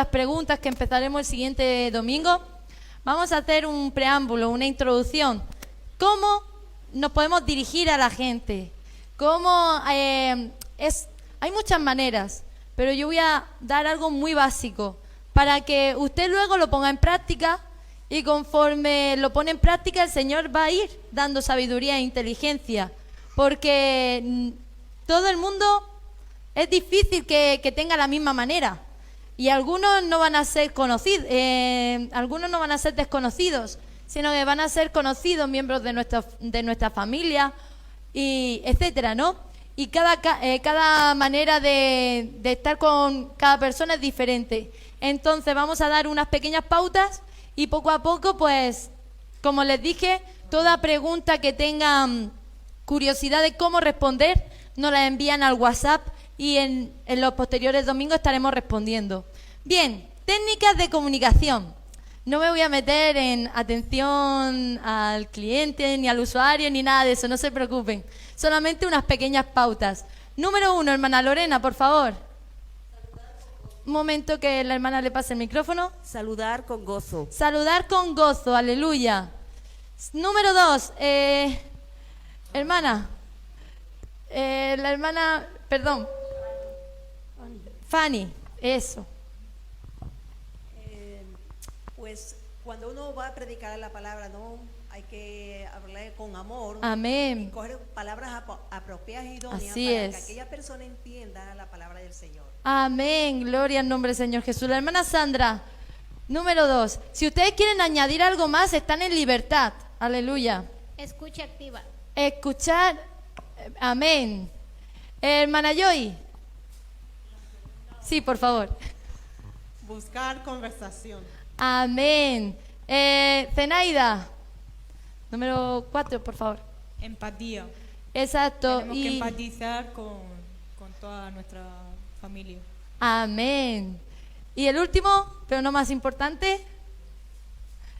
las preguntas que empezaremos el siguiente domingo, vamos a hacer un preámbulo, una introducción. ¿Cómo nos podemos dirigir a la gente? Hay muchas maneras, pero yo voy a dar algo muy básico para que usted luego lo ponga en práctica, y conforme lo pone en práctica el Señor va a ir dando sabiduría e inteligencia, porque todo el mundo es difícil que tenga la misma manera, y algunos no van a ser conocidos, algunos no van a ser desconocidos, sino que van a ser conocidos miembros de nuestra familia, y etcétera, ¿no? Y cada manera de estar con cada persona es diferente. Entonces vamos a dar unas pequeñas pautas y poco a poco, pues, como les dije, toda pregunta que tengan curiosidad de cómo responder, nos la envían al WhatsApp y en los posteriores domingos estaremos respondiendo. Bien, técnicas de comunicación. No me voy a meter en atención al cliente, ni al usuario, ni nada de eso, no se preocupen. Solamente unas pequeñas pautas. Número 1, hermana Lorena, por favor. Un momento que la hermana le pase el micrófono. Saludar con gozo. Saludar con gozo, aleluya. Número 2, hermana. La hermana, perdón. Fanny, eso. Pues cuando uno va a predicar la palabra, no hay que hablar con amor. Amén. Y coger palabras apropiadas y idóneas Así para es. que aquella persona entienda la palabra del Señor. Amén, gloria al nombre del Señor Jesús. La hermana Sandra, número 2. Si ustedes quieren añadir algo más, están en libertad. Aleluya. Escucha activa. Escuchar, amén. Hermana Joy. Sí, por favor. Buscar conversación. Amén. Zenaida, número 4, por favor. Empatía. Exacto. Tenemos que empatizar con toda nuestra familia. Amén. Y el último, pero no más importante,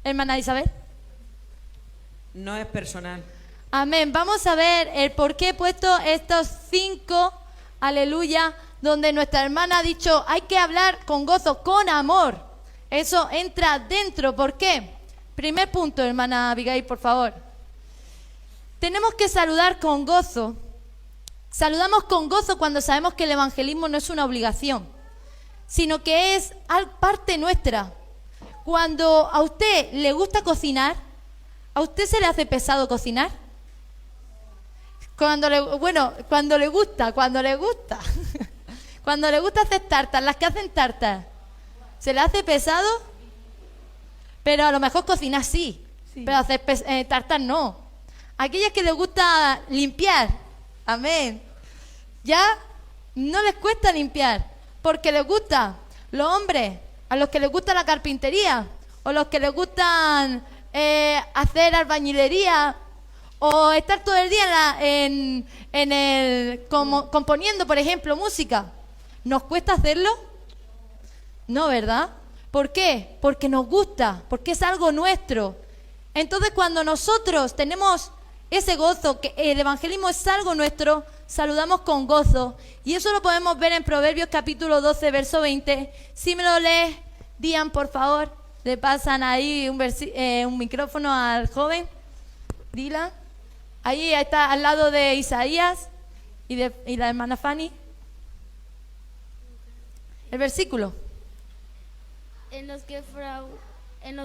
hermana Isabel. No es personal. Amén. Vamos a ver el por qué he puesto estos 5, aleluya, donde nuestra hermana ha dicho, hay que hablar con gozo, con amor. Eso entra dentro. ¿Por qué? Primer punto, hermana Abigail, por favor. Tenemos que saludar con gozo. Saludamos con gozo cuando sabemos que el evangelismo no es una obligación, sino que es parte nuestra. Cuando a usted le gusta cocinar, ¿a usted se le hace pesado cocinar? Cuando le gusta. Cuando le gusta hacer tartas, las que hacen tartas, ¿se le hace pesado? Pero a lo mejor cocinar sí. Pero hacer tartas no. Aquellas que les gusta limpiar, amén, ya no les cuesta limpiar, porque les gusta. Los hombres, a los que les gusta la carpintería, o los que les gustan hacer albañilería, o estar todo el día componiendo, por ejemplo, música, ¿nos cuesta hacerlo? No, ¿verdad? ¿Por qué? Porque nos gusta, porque es algo nuestro. Entonces, cuando nosotros tenemos ese gozo, que el evangelismo es algo nuestro, saludamos con gozo. Y eso lo podemos ver en Proverbios capítulo 12, verso 20. Si me lo lees, Dian, por favor. Le pasan ahí un micrófono al joven. Dylan. Ahí está al lado de Isaías y la hermana Fanny. El versículo. En los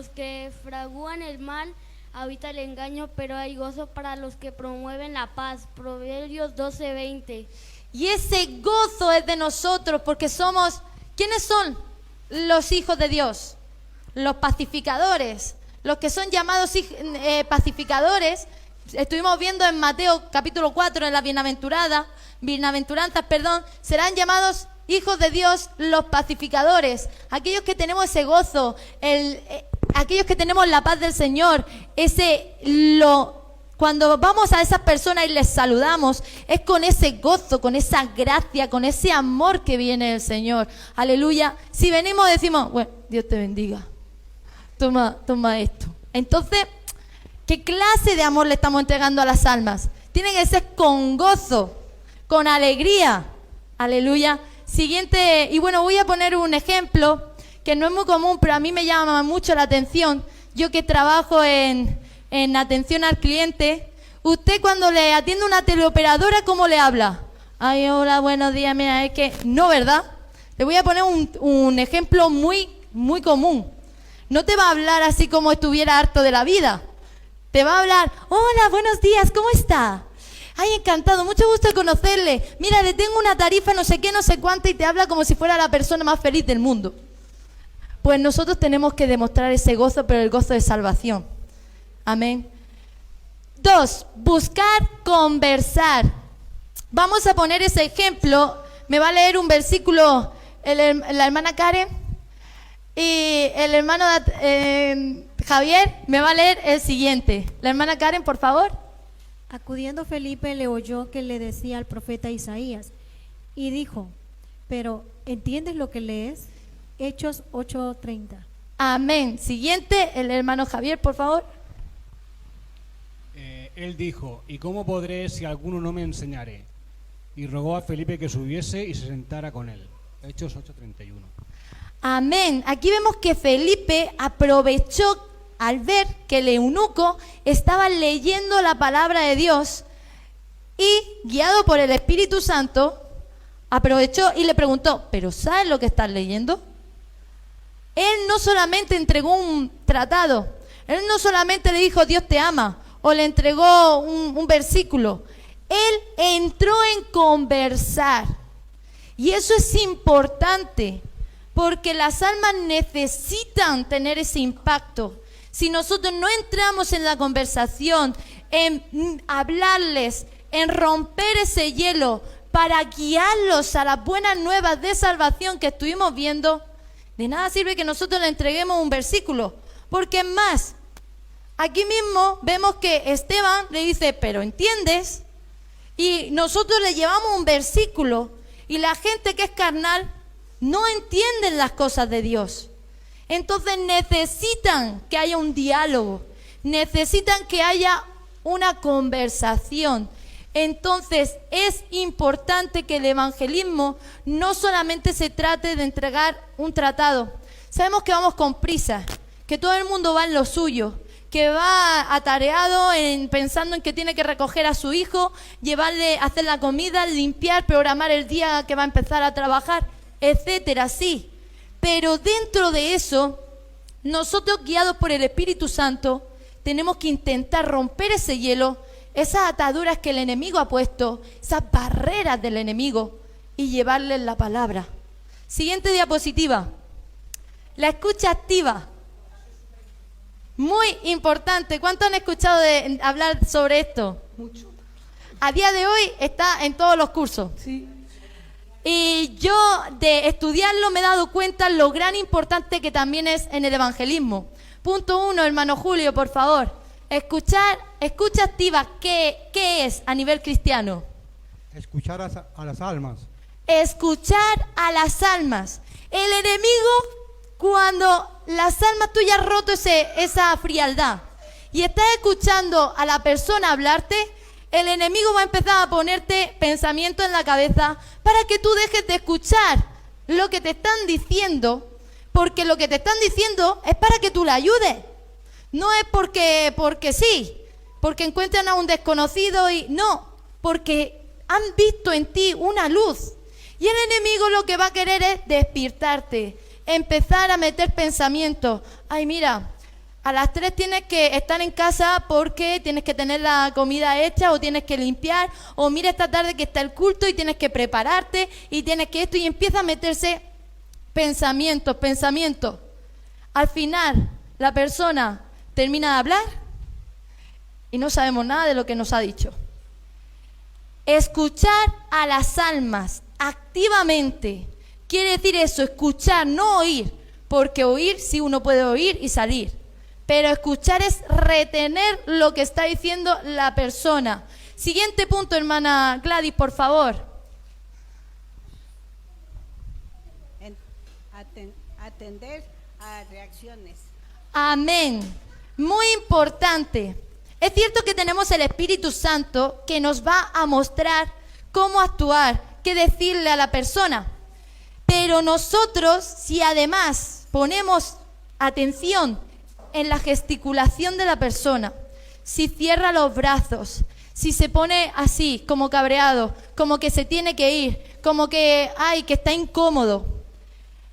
que fragúan el mal habita el engaño, pero hay gozo para los que promueven la paz. Proverbios 12:20. Y ese gozo es de nosotros porque somos... ¿Quiénes son los hijos de Dios? Los pacificadores. Los que son llamados pacificadores. Estuvimos viendo en Mateo capítulo 4, en la bienaventuranzas, serán llamados hijos de Dios, los pacificadores, aquellos que tenemos ese gozo, aquellos que tenemos la paz del Señor, cuando vamos a esas personas y les saludamos, es con ese gozo, con esa gracia, con ese amor que viene del Señor. Aleluya. Si venimos y decimos, bueno, Dios te bendiga, toma esto. Entonces, ¿qué clase de amor le estamos entregando a las almas? Tienen que ser con gozo, con alegría. Aleluya. Siguiente, y bueno, voy a poner un ejemplo que no es muy común, pero a mí me llama mucho la atención. Yo que trabajo en atención al cliente, usted cuando le atiende una teleoperadora, ¿cómo le habla? Ay, hola, buenos días, mira, es que... No, ¿verdad? Te voy a poner un ejemplo muy, muy común. No te va a hablar así como estuviera harto de la vida. Te va a hablar, hola, buenos días, ¿cómo está? Ay, encantado, mucho gusto conocerle. Mira, le tengo una tarifa no sé qué, no sé cuánto, y te habla como si fuera la persona más feliz del mundo. Pues nosotros tenemos que demostrar ese gozo, pero el gozo de salvación. Amén. 2, buscar conversar. Vamos a poner ese ejemplo. Me va a leer un versículo la hermana Karen y el hermano Javier me va a leer el siguiente. La hermana Karen, por favor. Acudiendo Felipe le oyó que le decía al profeta Isaías y dijo, pero ¿entiendes lo que lees? Hechos 8:30. Amén. Siguiente, el hermano Javier, por favor. Él dijo, ¿y cómo podré si alguno no me enseñare? Y rogó a Felipe que subiese y se sentara con él. Hechos 8:31. Amén. Aquí vemos que Felipe aprovechó al ver que el eunuco estaba leyendo la palabra de Dios y, guiado por el Espíritu Santo, aprovechó y le preguntó, ¿pero sabes lo que estás leyendo? Él no solamente entregó un tratado, él no solamente le dijo Dios te ama o le entregó un versículo, él entró en conversar. Y eso es importante porque las almas necesitan tener ese impacto. Si nosotros no entramos en la conversación, en hablarles, en romper ese hielo para guiarlos a las buenas nuevas de salvación que estuvimos viendo, de nada sirve que nosotros le entreguemos un versículo. Porque es más, aquí mismo vemos que Esteban le dice, pero ¿entiendes? Y nosotros le llevamos un versículo y la gente que es carnal no entiende las cosas de Dios. Entonces necesitan que haya un diálogo, necesitan que haya una conversación. Entonces es importante que el evangelismo no solamente se trate de entregar un tratado. Sabemos que vamos con prisa, que todo el mundo va en lo suyo, que va atareado pensando en que tiene que recoger a su hijo, llevarle, hacer la comida, limpiar, programar el día que va a empezar a trabajar, etcétera, sí. Pero dentro de eso, nosotros guiados por el Espíritu Santo, tenemos que intentar romper ese hielo, esas ataduras que el enemigo ha puesto, esas barreras del enemigo, y llevarles la palabra. Siguiente diapositiva. La escucha activa. Muy importante. ¿Cuántos han escuchado hablar sobre esto? Mucho. A día de hoy está en todos los cursos. Sí. Y yo de estudiarlo me he dado cuenta lo gran importante que también es en el evangelismo. Punto 1, hermano Julio, por favor. Escucha activa, ¿qué es a nivel cristiano? Escuchar a las almas. Escuchar a las almas. El enemigo, cuando las almas tuyas han roto esa frialdad y estás escuchando a la persona hablarte, el enemigo va a empezar a ponerte pensamientos en la cabeza para que tú dejes de escuchar lo que te están diciendo, porque lo que te están diciendo es para que tú le ayudes. No es porque sí, porque encuentran a un desconocido y no, porque han visto en ti una luz. Y el enemigo lo que va a querer es despertarte, empezar a meter pensamientos. Ay, mira, a las 3 tienes que estar en casa porque tienes que tener la comida hecha o tienes que limpiar, o mira esta tarde que está el culto y tienes que prepararte y tienes que esto, y empieza a meterse pensamientos. Al final, la persona termina de hablar y no sabemos nada de lo que nos ha dicho. Escuchar a las almas activamente quiere decir eso, escuchar, no oír, porque oír sí uno puede oír y salir, pero escuchar es retener lo que está diciendo la persona. Siguiente punto, hermana Gladys, por favor. Atender a reacciones. Amén. Muy importante. Es cierto que tenemos el Espíritu Santo que nos va a mostrar cómo actuar, qué decirle a la persona. Pero nosotros, si además ponemos atención en la gesticulación de la persona, si cierra los brazos, si se pone así, como cabreado, como que se tiene que ir, como que, ay, que está incómodo,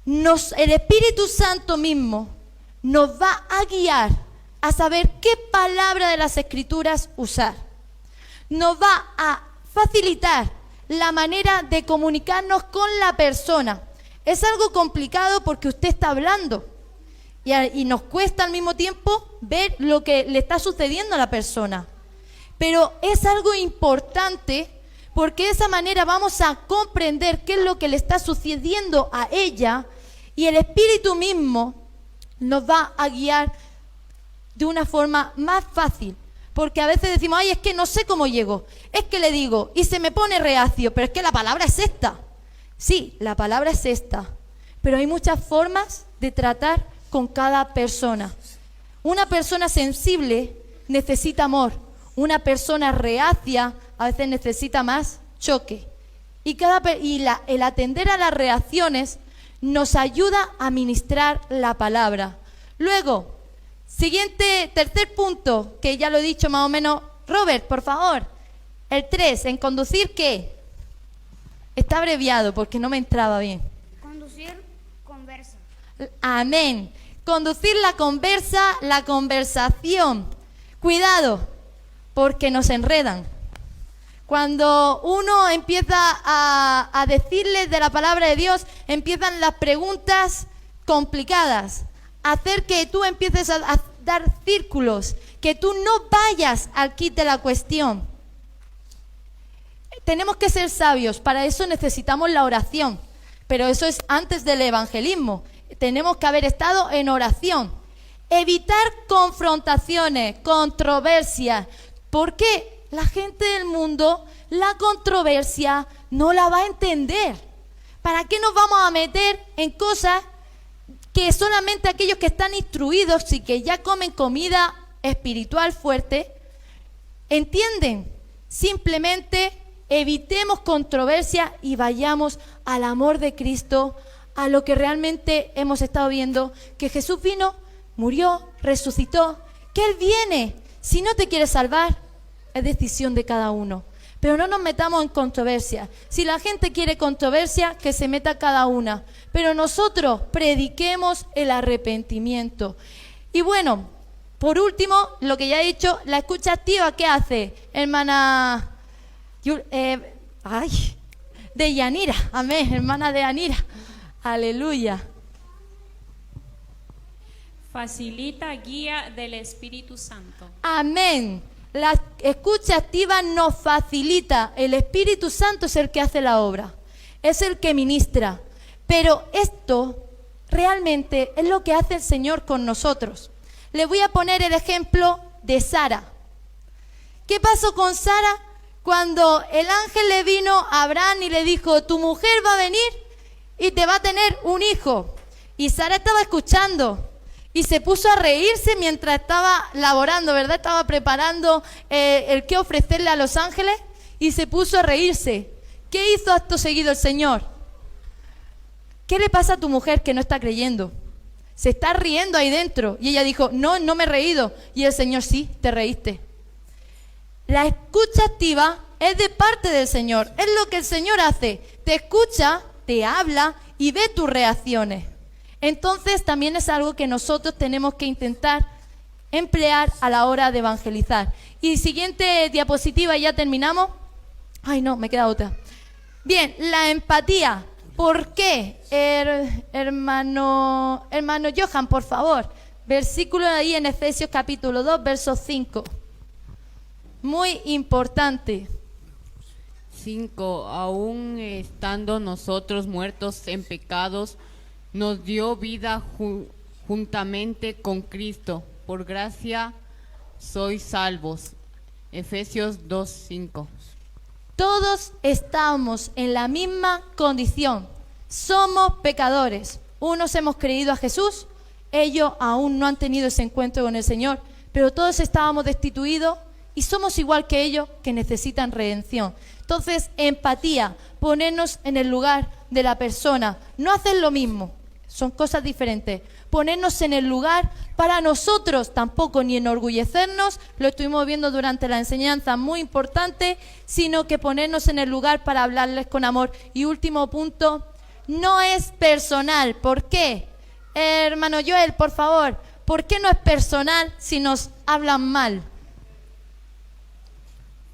el Espíritu Santo mismo nos va a guiar a saber qué palabra de las Escrituras usar. Nos va a facilitar la manera de comunicarnos con la persona. Es algo complicado porque usted está hablando y nos cuesta al mismo tiempo ver lo que le está sucediendo a la persona. Pero es algo importante porque de esa manera vamos a comprender qué es lo que le está sucediendo a ella y el Espíritu mismo nos va a guiar de una forma más fácil. Porque a veces decimos, ay, es que no sé cómo llego, es que le digo y se me pone reacio, pero es que la palabra es esta. Sí, la palabra es esta, pero hay muchas formas de tratar con cada persona. Una persona sensible necesita amor, una persona reacia a veces necesita más choque. El atender a las reacciones nos ayuda a ministrar la palabra. Luego, tercer punto, que ya lo he dicho más o menos. Robert, por favor. El 3, en conducir, ¿qué? Está abreviado porque no me entraba bien. Conducir conversa. Amén. Conducir la conversación. Cuidado, porque nos enredan. Cuando uno empieza a decirles de la palabra de Dios, empiezan las preguntas complicadas. Hacer que tú empieces a dar círculos, que tú no vayas al quid de la cuestión. Tenemos que ser sabios, para eso necesitamos la oración, pero eso es antes del evangelismo. Tenemos que haber estado en oración. Evitar confrontaciones, controversias, porque la gente del mundo la controversia no la va a entender. ¿Para qué nos vamos a meter en cosas que solamente aquellos que están instruidos y que ya comen comida espiritual fuerte entienden? Simplemente evitemos controversia y vayamos al amor de Cristo, a lo que realmente hemos estado viendo, que Jesús vino, murió, resucitó, que Él viene. Si no te quieres salvar, es decisión de cada uno. Pero no nos metamos en controversia. Si la gente quiere controversia, que se meta cada una. Pero nosotros prediquemos el arrepentimiento. Y bueno, por último, lo que ya he dicho, la escucha activa, ¿qué hace? Hermana de Yanira, amén, hermana de Yanira, aleluya. Facilita guía del Espíritu Santo. Amén. La escucha activa nos facilita. El Espíritu Santo es el que hace la obra, es el que ministra. Pero esto realmente es lo que hace el Señor con nosotros. Les voy a poner el ejemplo de Sara. ¿Qué pasó con Sara cuando el ángel le vino a Abraham y le dijo, tu mujer va a venir y te va a tener un hijo? Y Sara estaba escuchando y se puso a reírse mientras estaba laborando, ¿verdad? Estaba preparando el que ofrecerle a los ángeles y se puso a reírse. ¿Qué hizo acto seguido el Señor? ¿Qué le pasa a tu mujer que no está creyendo? Se está riendo ahí dentro. Y ella dijo, no, no me he reído. Y el Señor, sí, te reíste. La escucha activa es de parte del Señor. Es lo que el Señor hace. Te escucha, te habla y ve tus reacciones. Entonces también es algo que nosotros tenemos que intentar emplear a la hora de evangelizar. Y siguiente diapositiva, ya terminamos. Ay, no, me queda otra. Bien, la empatía. ¿Por qué? Hermano Johan, por favor. Versículo ahí en Efesios capítulo 2, verso 5. Muy importante. 5. Aún estando nosotros muertos en pecados, nos dio vida juntamente con Cristo. Por gracia sois salvos. Efesios 2, 5. Todos estamos en la misma condición. Somos pecadores. Unos hemos creído a Jesús, ellos aún no han tenido ese encuentro con el Señor, pero todos estábamos destituidos y somos igual que ellos que necesitan redención. Entonces, empatía, ponernos en el lugar de la persona, no hacer lo mismo, son cosas diferentes. Ponernos en el lugar para nosotros tampoco ni enorgullecernos, lo estuvimos viendo durante la enseñanza, muy importante, sino que ponernos en el lugar para hablarles con amor. Y último punto, no es personal. ¿Por qué? Hermano Joel, por favor, ¿por qué no es personal si nos hablan mal?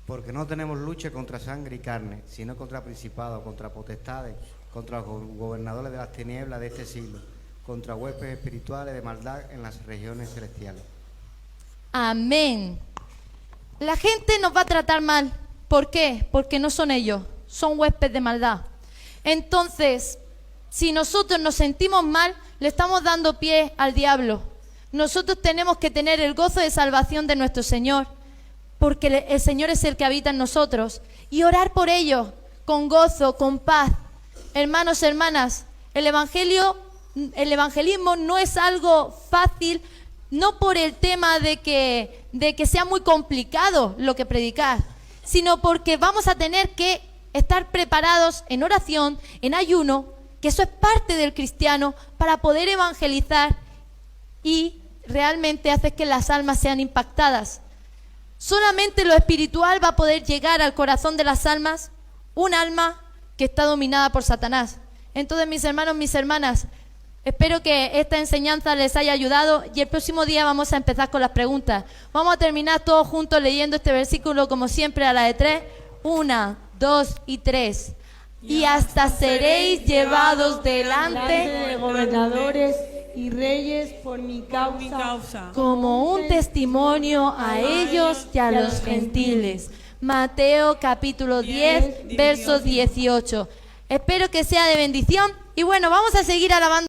Porque no tenemos lucha contra sangre y carne, sino contra principados, contra potestades, contra los gobernadores de las tinieblas de este siglo, contra huestes espirituales de maldad en las regiones celestiales. Amén. La gente nos va a tratar mal. ¿Por qué? Porque no son ellos, son huéspedes de maldad. Entonces, si nosotros nos sentimos mal, le estamos dando pie al diablo. Nosotros tenemos que tener el gozo de salvación de nuestro Señor, porque el Señor es el que habita en nosotros, y orar por ellos con gozo, con paz. Hermanos, hermanas, el evangelismo no es algo fácil, no por el tema de que sea muy complicado lo que predicar, sino porque vamos a tener que estar preparados en oración, en ayuno, que eso es parte del cristiano, para poder evangelizar y realmente hacer que las almas sean impactadas. Solamente lo espiritual va a poder llegar al corazón de las almas, un alma que está dominada por Satanás. Entonces, mis hermanos, mis hermanas, espero que esta enseñanza les haya ayudado y el próximo día vamos a empezar con las preguntas. Vamos a terminar todos juntos leyendo este versículo como siempre a la de 3. 1, 2 y 3. Y hasta seréis llevados delante de gobernadores y reyes por mi causa, como un testimonio a ellos y a los gentiles. Mateo capítulo 10, versos 18. Espero que sea de bendición y bueno, vamos a seguir alabando.